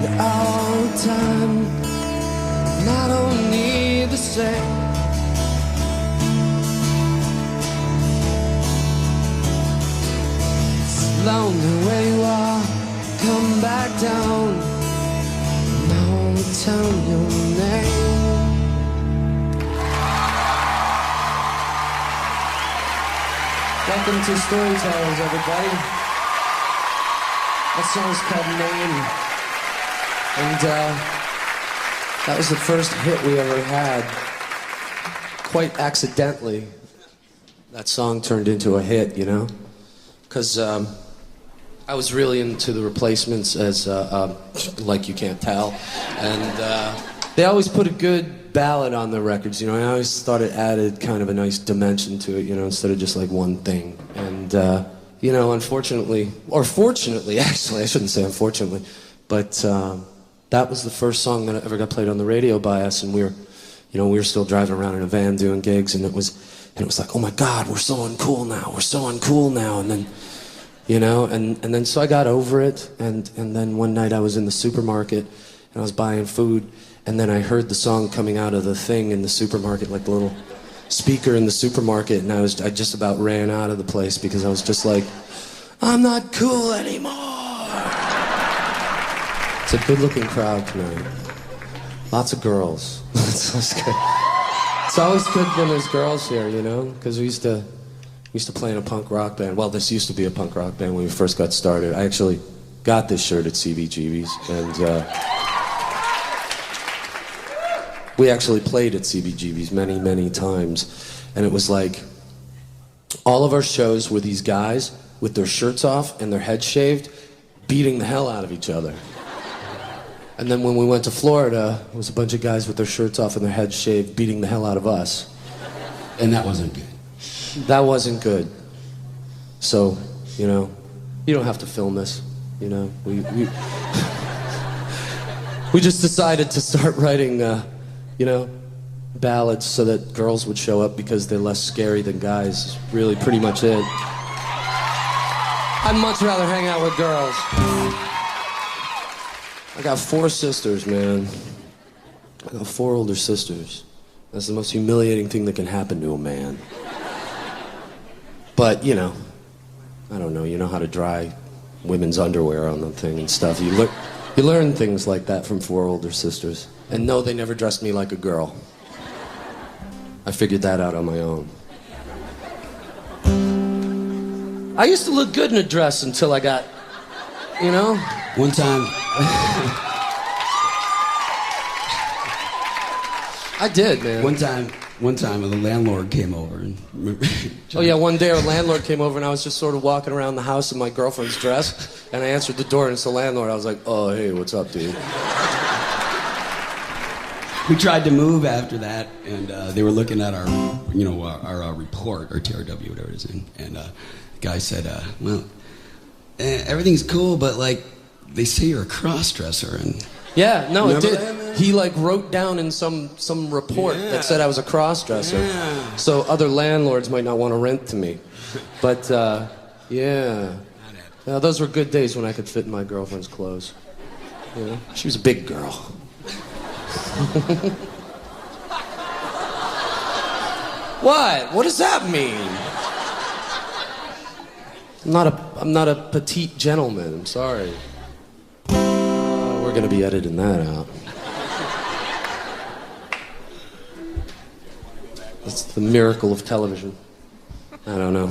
you all the time, and I don't need the same. It's lonely where you are, come back down, and I won't tell your name. Welcome to Storytellers, everybody. That song's called Name. And that was the first hit we ever had. Quite accidentally, that song turned into a hit, you know? Because I was really into the Replacements, as like you can't tell. And they always put a good ballad on their records, you know. I always thought it added kind of a nice dimension to it, you know, instead of just like one thing. And you know, unfortunately, or fortunately, actually, I shouldn't say unfortunately, but that was the first song that ever got played on the radio by us, and we were still driving around in a van doing gigs, and it was like, oh my God, we're so uncool now, and then, you know, and then so I got over it, and then one night I was in the supermarket and I was buying food. And then I heard the song coming out of the thing in the supermarket, like the little speaker in the supermarket, and I just about ran out of the place because I was just like, I'm not cool anymore. It's a good-looking crowd tonight. Lots of girls. It's always good when there's girls here, you know, because we used to play in a punk rock band. Well, this used to be a punk rock band when we first got started. I actually got this shirt at CBGB's, and we actually played at CBGB's many, many times, and it was like all of our shows were these guys with their shirts off and their heads shaved, beating the hell out of each other. And then when we went to Florida, it was a bunch of guys with their shirts off and their heads shaved, beating the hell out of us. And that wasn't good. That wasn't good. So, you know, you don't have to film this, you know. We just decided to start writing you know, ballads so that girls would show up because they're less scary than guys. Is really pretty much it. I'd much rather hang out with girls. I got 4 sisters, man. I got 4 older sisters. That's the most humiliating thing that can happen to a man. But, you know, I don't know, you know how to dry women's underwear on the thing and stuff. You learn things like that from 4 older sisters. And no, they never dressed me like a girl. I figured that out on my own. I used to look good in a dress until I got, you know? One time... I did, man. One time, the landlord came over and... Oh yeah, one day our landlord came over and I was just sort of walking around the house in my girlfriend's dress, and I answered the door and it's the landlord. I was like, oh, hey, what's up, dude? We tried to move after that, and they were looking at our, you know, our report, or TRW, whatever it is, and the guy said, well, everything's cool, but like, they say you're a cross-dresser, and... Yeah, no, it did. That, he like wrote down in some report that said I was a cross-dresser, so other landlords might not want to rent to me. But yeah, those were good days when I could fit in my girlfriend's clothes. You know, she was a big girl. What? What does that mean? I'm not a petite gentleman. I'm sorry. We're gonna be editing that out. It's the miracle of television. I don't know.